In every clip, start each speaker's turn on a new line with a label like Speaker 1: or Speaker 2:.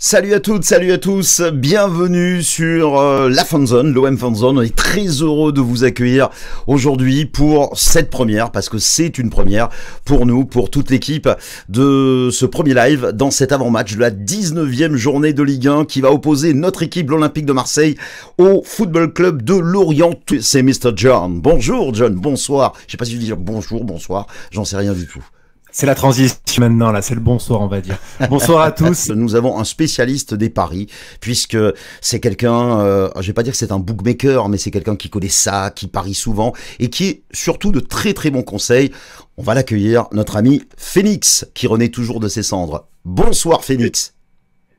Speaker 1: Salut à toutes, salut à tous, bienvenue sur la Fanzone, l'OM Fanzone. On est très heureux de vous accueillir aujourd'hui pour cette première, parce que c'est une première pour nous, pour toute l'équipe de ce premier live dans cet avant-match de la 19e journée de Ligue 1 qui va opposer notre équipe, l'Olympique de Marseille, au Football Club de Lorient. C'est Mr. John. Bonjour John, bonsoir. Je sais pas si je dis bonjour, bonsoir, j'en sais rien du tout.
Speaker 2: C'est la transition maintenant, là, c'est le bonsoir, on va dire. Bonsoir à tous.
Speaker 1: Nous avons un spécialiste des paris, puisque c'est quelqu'un, je vais pas dire que c'est un bookmaker, mais c'est quelqu'un qui connaît ça, qui parie souvent, et qui est surtout de très très bons conseils. On va l'accueillir, notre ami Phoenix, qui renaît toujours de ses cendres. Bonsoir Phoenix.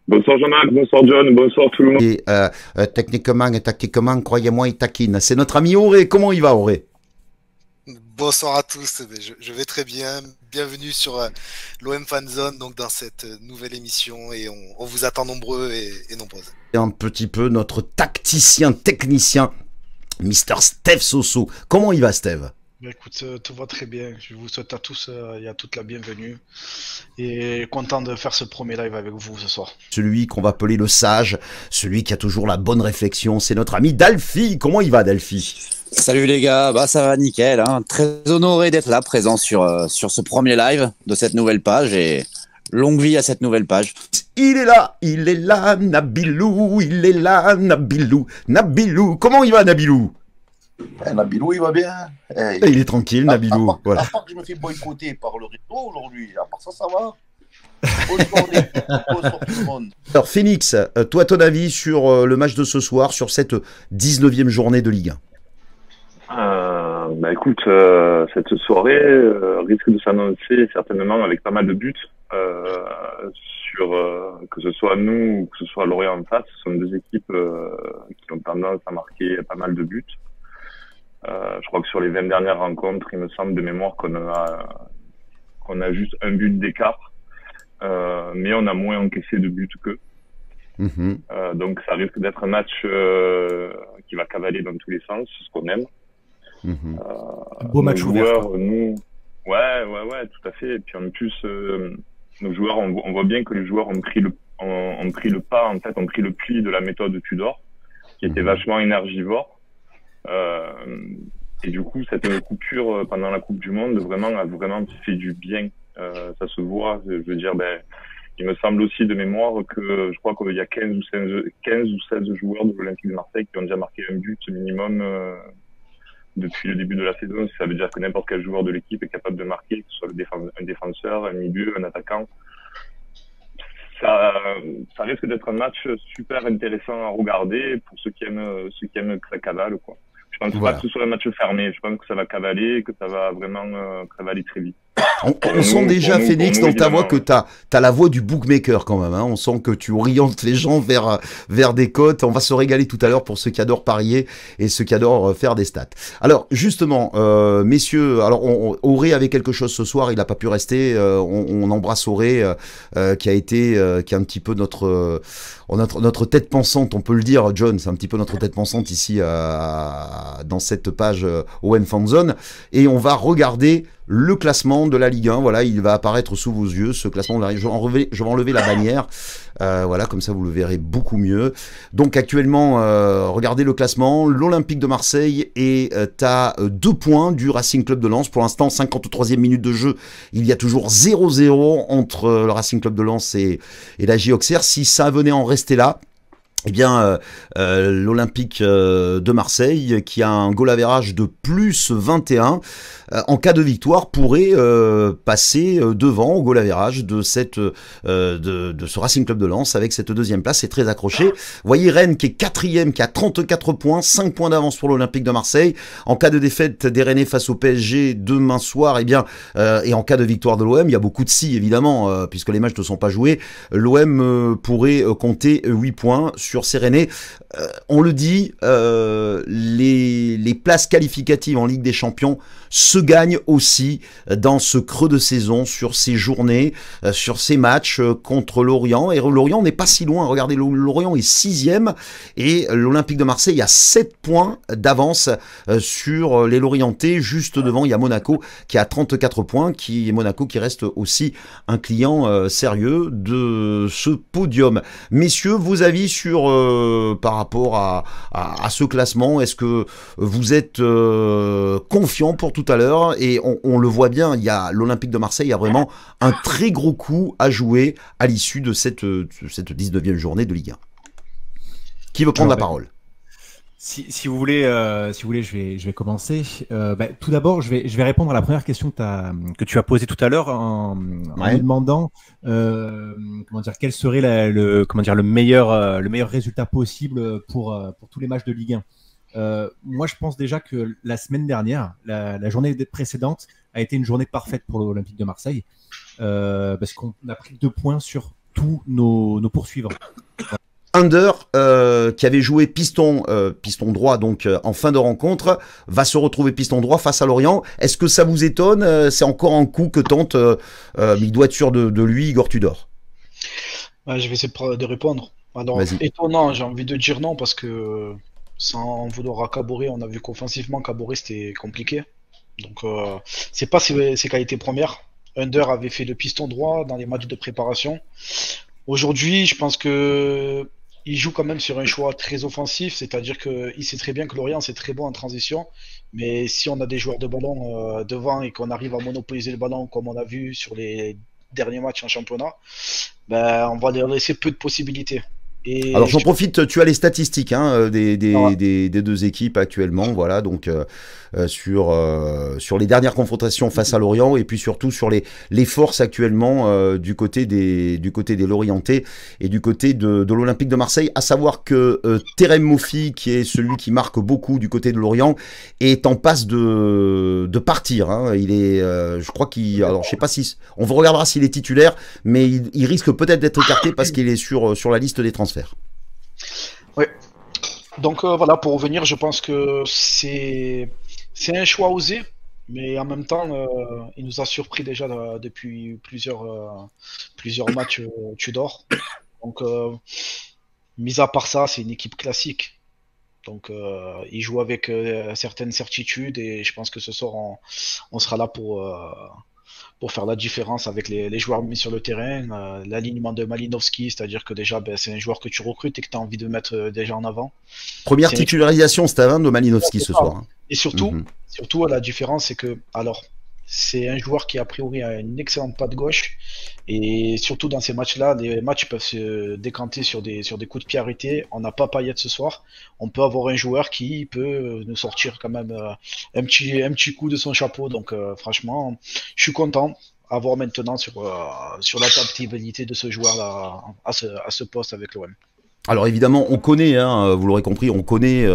Speaker 3: Bonsoir Jean-Marc, bonsoir John, bonsoir tout le monde.
Speaker 1: Et techniquement et tactiquement, croyez-moi, il taquine. C'est notre ami Auré. Comment il va Auré?
Speaker 4: Bonsoir à tous, je vais très bien. Bienvenue sur l'OM Fanzone, donc dans cette nouvelle émission, et on vous attend nombreux et nombreuses.
Speaker 1: Un petit peu notre tacticien, technicien, Mr. Steve Soso. Comment il va Steve?
Speaker 5: Écoute, tout va très bien. Je vous souhaite à tous et à toute la bienvenue. Et content de faire ce premier live avec vous ce soir.
Speaker 1: Celui qu'on va appeler le sage, celui qui a toujours la bonne réflexion, c'est notre ami Dalfi. Comment il va Dalfi?
Speaker 6: Salut les gars, bah ça va nickel, hein. Très honoré d'être là, présent sur ce premier live de cette nouvelle page et longue vie à cette nouvelle page.
Speaker 1: Il est là, Nabilou, il est là, Nabilou, Nabilou. Comment il va Nabilou?
Speaker 7: Nabilou, il va bien.
Speaker 1: Il est tranquille, Nabilou.
Speaker 7: À part que je me fais boycotter par le réseau aujourd'hui, à part ça, ça va. Bonsoir tout le monde.
Speaker 1: Alors Phoenix, toi ton avis sur le match de ce soir, sur cette 19e journée de Ligue 1?
Speaker 3: Bah écoute, cette soirée risque de s'annoncer certainement avec pas mal de buts. Sur que ce soit nous ou que ce soit Lorient en face, ce sont deux équipes qui ont tendance à marquer pas mal de buts. Je crois que sur les 20 dernières rencontres, il me semble de mémoire qu'on a juste un but d'écart, mais on a moins encaissé de buts qu'eux. Donc ça risque d'être un match qui va cavaler dans tous les sens, ce qu'on aime.
Speaker 2: Beau match ouvert.
Speaker 3: Nous, ouais, tout à fait. Et puis en plus, nos joueurs, on voit bien que les joueurs ont pris le pas, en fait, ont pris le pli de la méthode Tudor, qui était vachement énergivore. Et du coup, cette coupure pendant la Coupe du Monde a vraiment fait du bien. Ça se voit. Je veux dire, il me semble aussi de mémoire que je crois qu'il y a 15 ou 16 joueurs de l'Olympique de Marseille qui ont déjà marqué un but minimum depuis le début de la saison. Ça veut dire que n'importe quel joueur de l'équipe est capable de marquer, que ce soit un défenseur, un milieu, un attaquant. Ça risque d'être un match super intéressant à regarder pour ceux qui aiment que ça cavale, quoi. Je pense pas que ce soit un match fermé. Je pense que ça va cavaler et que ça va vraiment cavaler très vite.
Speaker 1: On sent déjà, Phoenix, dans ta voix que t'as la voix du bookmaker quand même. Hein. On sent que tu orientes les gens vers des cotes. On va se régaler tout à l'heure pour ceux qui adorent parier et ceux qui adorent faire des stats. Alors, justement, messieurs, alors Auré avait quelque chose ce soir. Il n'a pas pu rester. On embrasse Auré, qui est un petit peu notre tête pensante, on peut le dire, John. C'est un petit peu notre tête pensante ici dans cette page OM Fanzone. Et on va regarder le classement de la Ligue 1, voilà, il va apparaître sous vos yeux, ce classement. Je vais enlever la bannière, voilà, comme ça vous le verrez beaucoup mieux. Donc actuellement, regardez le classement, l'Olympique de Marseille est à 2 points du Racing Club de Lens. Pour l'instant, 53e minute de jeu, il y a toujours 0-0 entre le Racing Club de Lens et la JO Auxerre. Si ça venait en rester là, eh bien, l'Olympique de Marseille, qui a un goal average de plus 21, en cas de victoire, pourrait passer devant au goal average de ce Racing Club de Lens avec cette deuxième place. C'est très accroché. Voyez Rennes qui est 4e, qui a 34 points, 5 points d'avance pour l'Olympique de Marseille. En cas de défaite des Rennais face au PSG demain soir, eh bien, et en cas de victoire de l'OM, il y a beaucoup de si évidemment, puisque les matchs ne sont pas joués, l'OM pourrait compter 8 points sur ces Rennais. On le dit, les places qualificatives en Ligue des Champions se gagnent aussi dans ce creux de saison, sur ces journées, sur ces matchs contre Lorient. Et Lorient n'est pas si loin. Regardez, Lorient est 6e et l'Olympique de Marseille a 7 points d'avance sur les Lorientais. Juste devant, il y a Monaco qui a 34 points, Monaco qui reste aussi un client sérieux de ce podium. Messieurs, vos avis sur par rapport à ce classement, est-ce que vous êtes confiants pour tout à l'heure? Et on le voit bien, il y a l'Olympique de Marseille a vraiment un très gros coup à jouer à l'issue de cette 19e journée de Ligue 1. Qui veut prendre la parole?
Speaker 2: Si vous voulez, je vais commencer. Tout d'abord, je vais répondre à la première question que tu as posée tout à l'heure en me demandant quel serait le meilleur résultat possible pour tous les matchs de Ligue 1. Moi, je pense déjà que la semaine dernière, la journée précédente a été une journée parfaite pour l'Olympique de Marseille parce qu'on a pris 2 points sur tous nos poursuivants.
Speaker 1: Under, qui avait joué piston droit donc en fin de rencontre, va se retrouver piston droit face à Lorient. Est-ce que ça vous étonne? C'est encore un coup que tente, il doit être sûr de lui, Igor Tudor.
Speaker 5: Je vais essayer de répondre. Alors, étonnant, j'ai envie de dire non, parce que sans vouloir à Caboret, on a vu qu'offensivement, Caboret c'était compliqué. Donc, c'est pas ses qualités premières. Under avait fait le piston droit dans les matchs de préparation. Aujourd'hui, je pense que il joue quand même sur un choix très offensif, c'est-à-dire qu'il sait très bien que Lorient c'est très bon en transition, mais si on a des joueurs de ballon devant et qu'on arrive à monopoliser le ballon comme on a vu sur les derniers matchs en championnat, on va leur laisser peu de possibilités. Et
Speaker 1: alors j'en profite, tu as les statistiques des deux équipes actuellement, voilà, donc sur les dernières confrontations face à Lorient et puis surtout sur les forces actuellement du côté des Lorientais et du côté de l'Olympique de Marseille, à savoir que Terem Moffi, qui est celui qui marque beaucoup du côté de Lorient, est en passe de partir, hein. Il est, je crois alors je sais pas si, on regardera s'il est titulaire, mais il risque peut-être d'être écarté parce qu'il est sur la liste des transferts.
Speaker 5: Oui. Donc voilà, pour revenir, je pense que c'est un choix osé, mais en même temps, il nous a surpris déjà depuis plusieurs matchs Tudor. Donc, mis à part ça, c'est une équipe classique. Donc, il joue avec certaines certitudes et je pense que ce soir, on sera là pour faire la différence avec les joueurs mis sur le terrain, l'alignement de Malinowski, c'est-à-dire que déjà c'est un joueur que tu recrutes et que tu as envie de mettre déjà en avant.
Speaker 1: Première titularisation, Stavan, de Malinowski ce soir.
Speaker 5: Et surtout, la différence, c'est que c'est un joueur qui a priori a une excellente patte gauche, et surtout dans ces matchs-là, les matchs peuvent se décanter sur des coups de pied arrêtés. On n'a pas Payet ce soir, on peut avoir un joueur qui peut nous sortir quand même un petit coup de son chapeau. Donc franchement, je suis content à voir maintenant sur l'adaptabilité de ce joueur-là à ce poste avec l'OM.
Speaker 1: Alors évidemment, on connaît, vous l'aurez compris, on connaît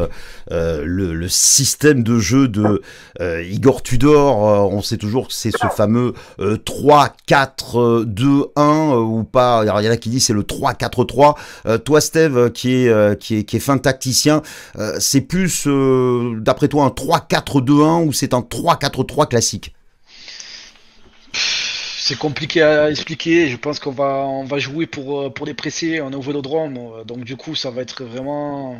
Speaker 1: le système de jeu de Igor Tudor. On sait toujours que c'est ce fameux 3-4-2-1 ou pas. Alors, il y en a qui disent c'est le 3-4-3. Toi, Steve, qui est fin tacticien, c'est plus, d'après toi, un 3-4-2-1 ou c'est un 3-4-3 classique?
Speaker 5: C'est compliqué à expliquer. Je pense qu'on va jouer pour les presser. On est au Vélodrome, donc du coup ça va être vraiment,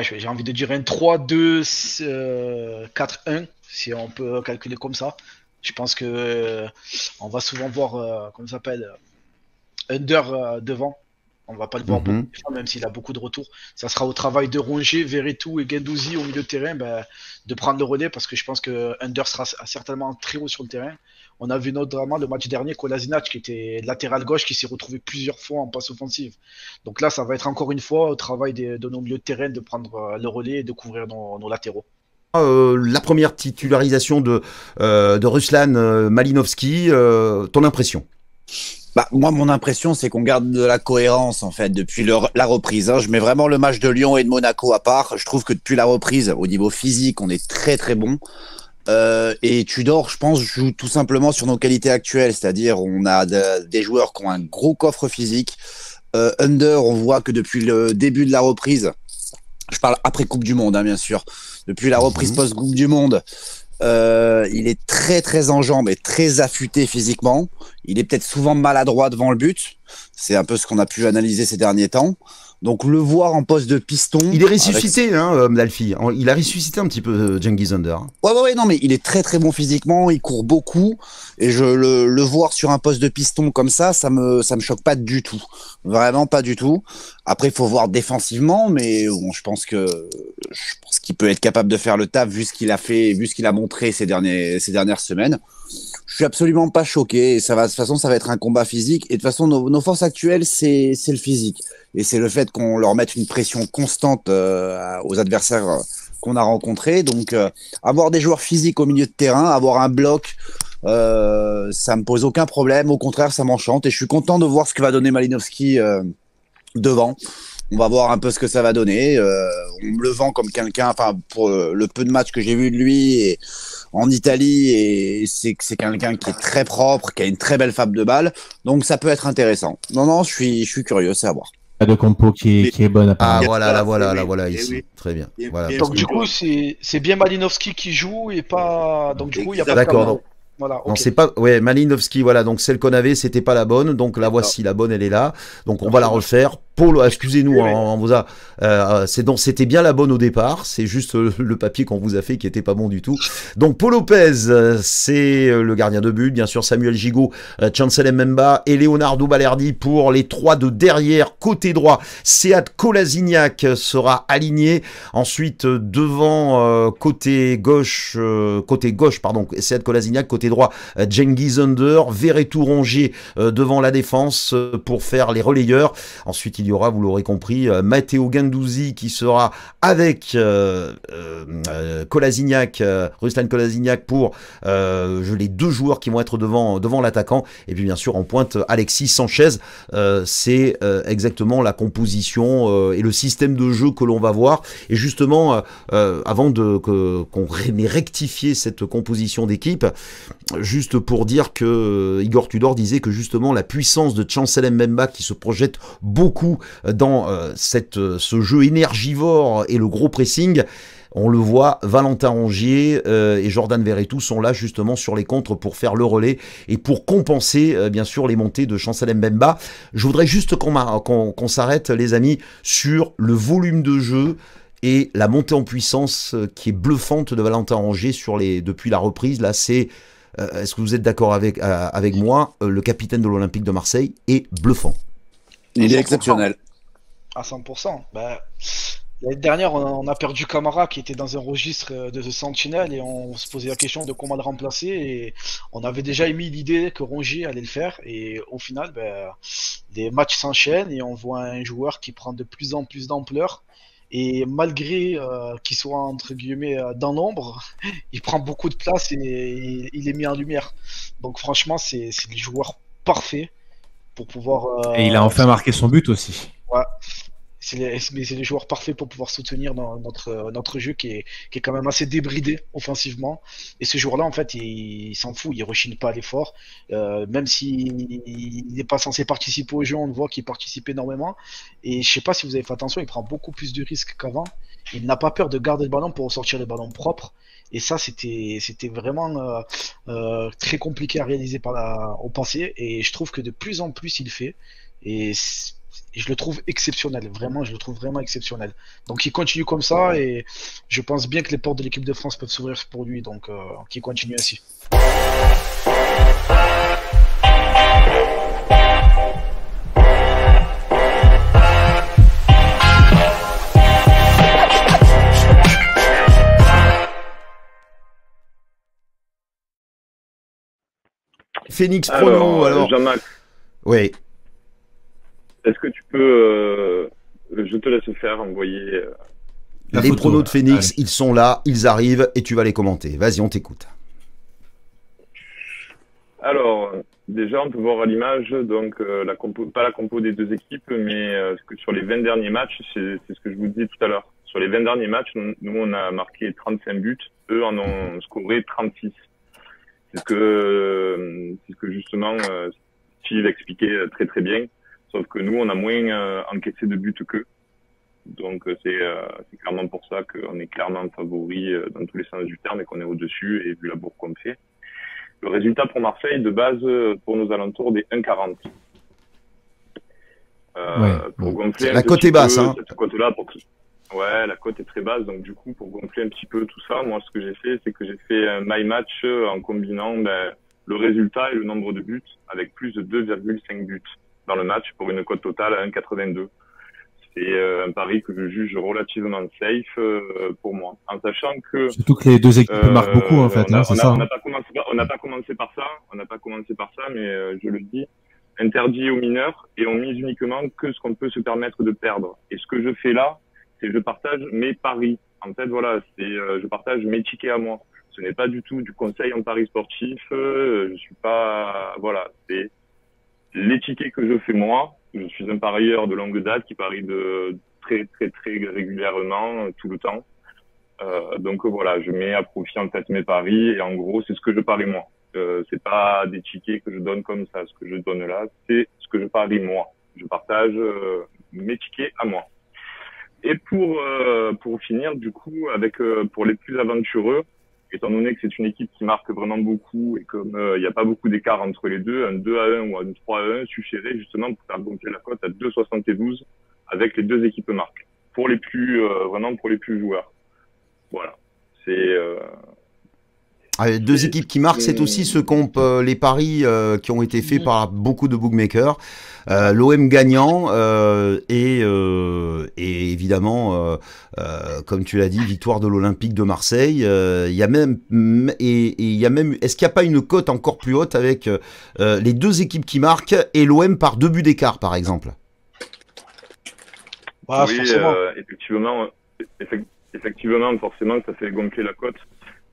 Speaker 5: j'ai envie de dire un 3-2-4-1 si on peut calculer comme ça. Je pense que on va souvent voir comment ça s'appelle, Under devant. On va pas le voir beaucoup, même s'il a beaucoup de retours. Ça sera au travail de Rongier, Verretou et Guendouzi au milieu de terrain de prendre le relais, parce que je pense que Under sera certainement très haut sur le terrain. On a vu notamment le match dernier, Kolasinac, qui était latéral gauche, qui s'est retrouvé plusieurs fois en passe offensive. Donc là, ça va être encore une fois au travail de nos milieux de terrain de prendre le relais et de couvrir nos latéraux.
Speaker 1: La première titularisation de Ruslan Malinowski, ton impression?
Speaker 6: Moi, mon impression, c'est qu'on garde de la cohérence, en fait, depuis la reprise. Je mets vraiment le match de Lyon et de Monaco à part. Je trouve que depuis la reprise, au niveau physique, on est très, très bon. Et Tudor, je pense, joue tout simplement sur nos qualités actuelles. C'est-à-dire, on a des joueurs qui ont un gros coffre physique, under, on voit que depuis le début de la reprise, je parle après Coupe du Monde, hein, bien sûr, depuis la reprise post-Coupe du Monde, il est très très en jambes et très affûté physiquement. Il est peut-être souvent maladroit devant le but. C'est un peu ce qu'on a pu analyser ces derniers temps. Donc le voir en poste de piston.
Speaker 1: Il est ressuscité, hein, Lalfi. Il a ressuscité un petit peu Cengiz Under.
Speaker 6: Ouais, non, mais il est très très bon physiquement. Il court beaucoup et le voir sur un poste de piston comme ça me choque pas du tout. Vraiment pas du tout. Après, il faut voir défensivement, mais bon, je pense qu'il peut être capable de faire le taf vu ce qu'il a fait, vu ce qu'il a montré ces dernières semaines. Je suis absolument pas choqué. Et de toute façon, ça va être un combat physique. Et de toute façon, nos forces actuelles, c'est le physique. Et c'est le fait qu'on leur mette une pression constante aux adversaires qu'on a rencontrés. Donc, avoir des joueurs physiques au milieu de terrain, avoir un bloc, ça me pose aucun problème. Au contraire, ça m'enchante. Et je suis content de voir ce que va donner Malinowski devant. On va voir un peu ce que ça va donner. On me le vend comme quelqu'un, enfin, pour le peu de matchs que j'ai vu de lui et en Italie, et c'est quelqu'un qui est très propre, qui a une très belle frappe de balle. Donc ça peut être intéressant. Non, je suis curieux, c'est à voir.
Speaker 2: De compo qui est bonne.
Speaker 1: Ah voilà, la voilà ici. Oui. Très bien. Voilà,
Speaker 5: donc du coup, c'est bien Malinowski qui joue et pas. Donc du coup, il y a pas.
Speaker 1: D'accord.
Speaker 5: Voilà, okay.
Speaker 1: Non, c'est pas, ouais, Malinowski, voilà, donc celle qu'on avait, c'était pas la bonne, donc la voici, la bonne, elle est là, donc on va la refaire. Polo, excusez-nous, on vous a, c'était bien la bonne au départ, c'est juste le papier qu'on vous a fait qui était pas bon du tout. Donc Paul Lopez, c'est le gardien de but, bien sûr Samuel Gigot, Chancel Mbemba et Leonardo Balerdi pour les trois de derrière, côté droit, Sead Kolasinac sera aligné, ensuite devant côté gauche, Sead Kolasinac, côté droit, Cengiz Under, Verretou Rongier devant la défense pour faire les relayeurs. Ensuite, il y aura, vous l'aurez compris, Matteo Guendouzi qui sera avec Kolasinac, Ruslan Kolasinac pour les deux joueurs qui vont être devant l'attaquant. Et puis bien sûr, en pointe, Alexis Sanchez. C'est exactement la composition et le système de jeu que l'on va voir. Et justement, avant qu'on ait rectifié cette composition d'équipe, juste pour dire que Igor Tudor disait que justement la puissance de Chancel Mbemba qui se projette beaucoup dans ce jeu énergivore et le gros pressing, on le voit, Valentin Rongier et Jordan Verretou sont là justement sur les contres pour faire le relais et pour compenser bien sûr les montées de Chancel Mbemba. Je voudrais juste qu'on s'arrête les amis sur le volume de jeu et la montée en puissance qui est bluffante de Valentin Rongier depuis la reprise. Là, c'est est-ce que vous êtes d'accord avec moi, le capitaine de l'Olympique de Marseille est bluffant.
Speaker 6: Il est exceptionnel.
Speaker 5: À 100%. L'année dernière, on a perdu Camara qui était dans un registre de sentinelle et on se posait la question de comment le remplacer. Et on avait déjà émis l'idée que Rongier allait le faire. Et au final, les matchs s'enchaînent et on voit un joueur qui prend de plus en plus d'ampleur. Et malgré qu'il soit entre guillemets dans l'ombre, il prend beaucoup de place et il est mis en lumière. Donc franchement, c'est le joueur parfait pour pouvoir.
Speaker 2: Et il a enfin marqué son but aussi.
Speaker 5: Ouais. C'est le joueur parfait pour pouvoir soutenir notre jeu qui est quand même assez débridé offensivement. Et ce joueur-là, en fait, il s'en fout, il rechigne pas à l'effort. Même s'il n'est pas censé participer au jeu, on le voit qu'il participe énormément. Et je sais pas si vous avez fait attention, il prend beaucoup plus de risques qu'avant. Il n'a pas peur de garder le ballon pour ressortir le ballon propre. Et ça, c'était vraiment très compliqué à réaliser au passé. Et je trouve que de plus en plus, il le fait. Et je le trouve exceptionnel, vraiment, je le trouve vraiment exceptionnel. Donc il continue comme ça et je pense bien que les portes de l'équipe de France peuvent s'ouvrir pour lui, donc qu'il continue ainsi.
Speaker 1: Phoenix Prono, alors.
Speaker 3: Jean-Marc.
Speaker 1: Oui.
Speaker 3: Est-ce que tu peux, je te laisse faire envoyer
Speaker 1: les pronos de Phoenix, ils sont là, ils arrivent et tu vas les commenter. Vas-y, on t'écoute.
Speaker 3: Alors, déjà, on peut voir à l'image, donc, pas la compo des deux équipes, mais sur les 20 derniers matchs, c'est ce que je vous disais tout à l'heure. Sur les 20 derniers matchs, nous, on a marqué 35 buts, eux en ont scoré 36. C'est ce que justement, Steve expliquait très très bien. Sauf que nous, on a moins encaissé de buts qu'eux. Donc c'est clairement pour ça qu'on est clairement favori dans tous les sens du terme et qu'on est au-dessus, et vu la bourre qu'on fait. Le résultat pour Marseille, de base, pour nos alentours, des 1,40. Pour gonfler
Speaker 1: la cote est basse, hein.
Speaker 3: Cette cote-là, ouais, la cote est très basse, donc du coup, pour gonfler un petit peu tout ça, moi, ce que j'ai fait, c'est que j'ai fait un my match en combinant le résultat et le nombre de buts, avec plus de 2,5 buts dans le match, pour une cote totale à 1,82. C'est un pari que je juge relativement safe pour moi, en sachant que
Speaker 2: surtout que les deux équipes marquent beaucoup en fait, c'est ça.
Speaker 3: On n'a pas commencé par ça, mais je le dis, interdit aux mineurs, et on mise uniquement que ce qu'on peut se permettre de perdre. Et ce que je fais là, c'est que je partage mes paris. En fait, voilà, je partage mes tickets à moi. Ce n'est pas du tout du conseil en paris sportif. Je suis pas, voilà, c'est les tickets que je fais moi. Je suis un parieur de longue date qui parie de très régulièrement, tout le temps. Donc voilà, je mets à profit en fait mes paris, et en gros, c'est ce que je parie moi. C'est pas des tickets que je donne comme ça. Ce que je donne là, c'est ce que je parie moi. Je partage mes tickets à moi. Et pour finir, du coup, avec pour les plus aventureux, étant donné que c'est une équipe qui marque vraiment beaucoup, et comme il n'y a pas beaucoup d'écart entre les deux, un 2-1 ou un 3-1 suffirait justement pour faire gonfler la cote à 2,72 avec les deux équipes marques. Pour les plus vraiment pour les plus joueurs. Voilà. C'est
Speaker 1: deux équipes qui marquent, c'est aussi ce qu'ont les paris qui ont été faits par beaucoup de bookmakers. L'OM gagnant et évidemment, comme tu l'as dit, victoire de l'Olympique de Marseille. Il y a même est-ce qu'il n'y a pas une cote encore plus haute avec les deux équipes qui marquent et l'OM par 2 buts d'écart, par exemple?
Speaker 3: Oui, effectivement, forcément, ça fait gonfler la cote.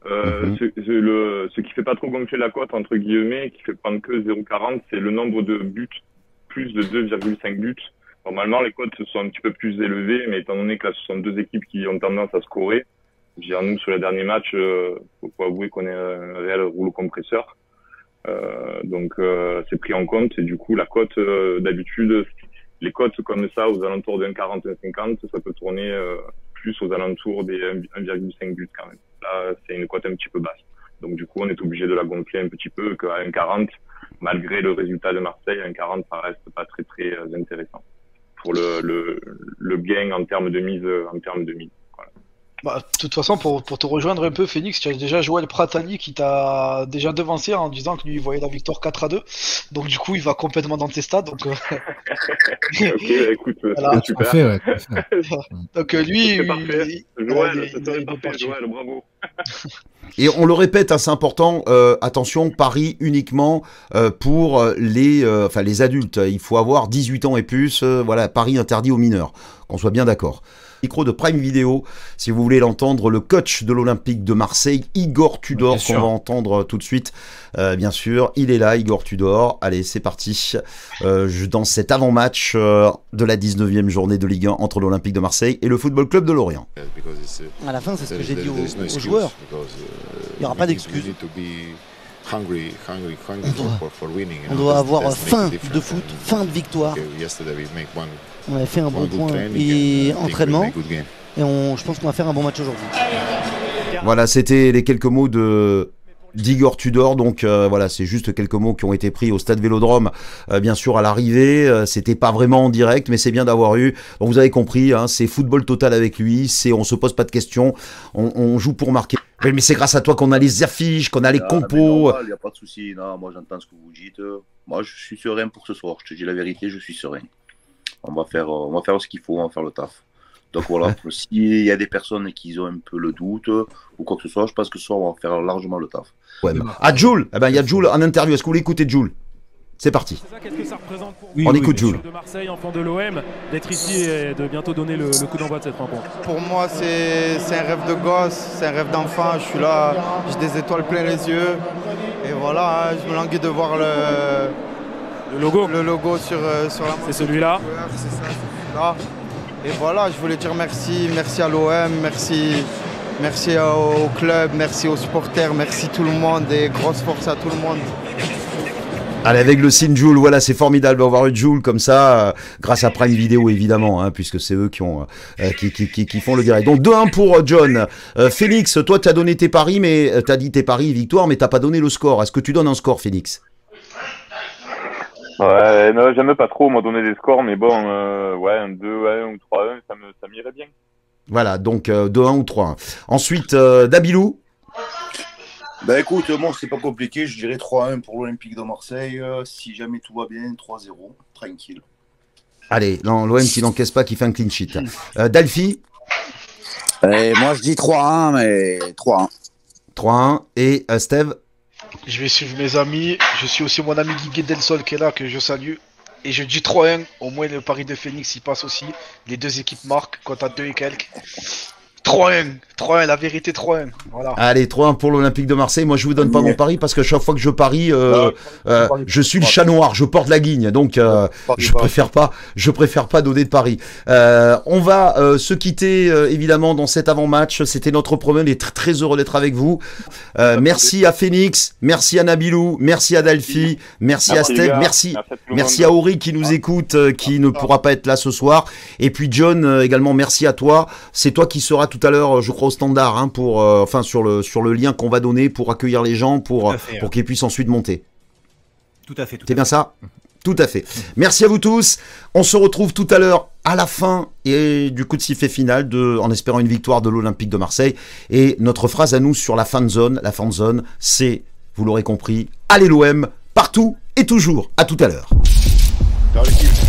Speaker 3: Ce qui fait pas trop gonfler la cote, entre guillemets, qui fait prendre que 0,40, c'est le nombre de buts, plus de 2,5 buts. Normalement, les cotes sont un petit peu plus élevées, mais étant donné que là, ce sont deux équipes qui ont tendance à scorer, nous, sur les derniers matchs, faut pas avouer qu'on est un réel rouleau compresseur. Donc, c'est pris en compte, et du coup, la cote, d'habitude, les cotes comme ça, aux alentours de 1,40, 1,50, ça peut tourner plus aux alentours des 1,5 buts quand même. Là, c'est une cote un petit peu basse. Donc, du coup, on est obligé de la gonfler un petit peu, qu'à 1,40, malgré le résultat de Marseille, 1,40, ça reste pas très intéressant pour le gain en termes de mise, Voilà.
Speaker 5: Bah, de toute façon, pour te rejoindre un peu, Phoenix, tu as déjà Joël Pratani qui t'a déjà devancé en disant que lui il voyait la victoire 4-2. Donc du coup, il va complètement dans tes stats. Donc,
Speaker 3: ok, écoute,
Speaker 5: voilà.
Speaker 3: c'est super.
Speaker 2: Parfait, ouais.
Speaker 5: Donc lui,
Speaker 3: c'est parfait. Joël, bravo.
Speaker 1: Et on le répète, hein, c'est important, attention, paris uniquement pour les adultes. Il faut avoir 18 ans et plus, voilà, paris interdit aux mineurs, qu'on soit bien d'accord. Micro de Prime Video, si vous voulez l'entendre, le coach de l'Olympique de Marseille, Igor Tudor, qu'on va entendre tout de suite, bien sûr, il est là, Igor Tudor. Allez, c'est parti, dans cet avant-match de la 19e journée de Ligue 1 entre l'Olympique de Marseille et le Football Club de Lorient.
Speaker 8: À la fin, c'est ce que j'ai dit aux joueurs, il n'y aura pas d'excuses. On doit avoir faim de foot, faim de victoire. On avait fait un bon point et entraînement, et je pense qu'on va faire un bon match aujourd'hui.
Speaker 1: Voilà, c'était les quelques mots d'Igor Tudor. Donc voilà, c'est juste quelques mots qui ont été pris au stade Vélodrome, bien sûr à l'arrivée. C'était pas vraiment en direct, mais c'est bien d'avoir eu. Donc vous avez compris, hein, c'est football total avec lui. On se pose pas de questions, on joue pour marquer. Mais c'est grâce à toi qu'on a les affiches, qu'on a les compos.
Speaker 7: Il n'y a pas de souci. Non, moi j'entends ce que vous dites. Moi je suis serein pour ce soir. Je te dis la vérité, je suis serein. On va faire ce qu'il faut, on va faire le taf. Donc voilà, s'il y a des personnes qui ont un peu le doute ou quoi que ce soit, je pense que ce soir on va faire largement le taf.
Speaker 1: Ouais, Jules, il y a Jules en interview. Est-ce que vous voulez écouter Jules? C'est parti.
Speaker 9: Qu'est-ce que ça représente pour
Speaker 1: on écoute Jules.
Speaker 9: de Marseille, enfant de l'OM, d'être ici et de bientôt donner le coup d'envoi de cette rencontre?
Speaker 10: Pour moi, c'est un rêve de gosse, c'est un rêve d'enfant. Je suis là, j'ai des étoiles plein les yeux. Et voilà, je me languis de voir le logo sur la.
Speaker 9: C'est celui-là.
Speaker 10: C'est ça, c'est celui-là. Et voilà, je voulais dire merci à l'OM, merci au club, merci aux supporters, merci tout le monde et grosse force à tout le monde.
Speaker 1: Allez, avec le signe Joule, voilà, c'est formidable d'avoir eu Joule comme ça, grâce à Prime Video évidemment, hein, puisque c'est eux qui ont qui font le direct. Donc 2-1 pour John. Félix, toi tu as donné tes paris, mais t'as dit tes paris victoire, mais t'as pas donné le score. Est-ce que tu donnes un score, Félix?
Speaker 3: Ouais, non, j'aime pas trop moi donner des scores, mais bon, ouais, un 2-1 ou 3-1, ça m'irait bien. Voilà, donc
Speaker 1: 2-1 ou 3-1. Ensuite, Dabilou.
Speaker 7: Bah écoute, moi c'est pas compliqué, je dirais 3-1 pour l'Olympique de Marseille. Si jamais tout va bien, 3-0, tranquille.
Speaker 1: Allez, l'OM qui n'encaisse pas, qui fait un clean sheet. Dalfi.
Speaker 6: Moi je dis 3-1, mais 3-1.
Speaker 1: 3-1. Et Steve.
Speaker 5: Je vais suivre mes amis. Je suis aussi mon ami Guy Delsol qui est là, que je salue. Et je dis 3-1. Au moins le pari de Phoenix il passe aussi. Les deux équipes marquent quand à 2 et quelques. 3-1, la vérité 3-1, voilà.
Speaker 1: Allez, 3-1 pour l'Olympique de Marseille. Moi, je vous donne pas mon pari parce que chaque fois que je parie, je suis le chat noir, je porte la guigne, donc je préfère pas donner de pari. On va se quitter évidemment dans cet avant-match. C'était notre premier, on est très heureux d'être avec vous. Merci à Phoenix, merci à Nabilou, merci à Dalfi, merci à Steve, merci à Auri qui nous écoute, qui ne pourra pas être là ce soir. Et puis John également, merci à toi. C'est toi qui seras tout à l'heure, je crois, au standard, hein, pour, enfin sur le lien qu'on va donner pour accueillir les gens, pour qu'ils puissent ensuite monter.
Speaker 2: Tout à fait.
Speaker 1: C'est bien ça ? Tout à fait. Merci à vous tous. On se retrouve tout à l'heure à la fin et du coup de sifflet final, en espérant une victoire de l'Olympique de Marseille. Et notre phrase à nous sur la fan zone, c'est, vous l'aurez compris, allez l'OM, partout et toujours. À tout à l'heure.
Speaker 7: Ciao l'équipe.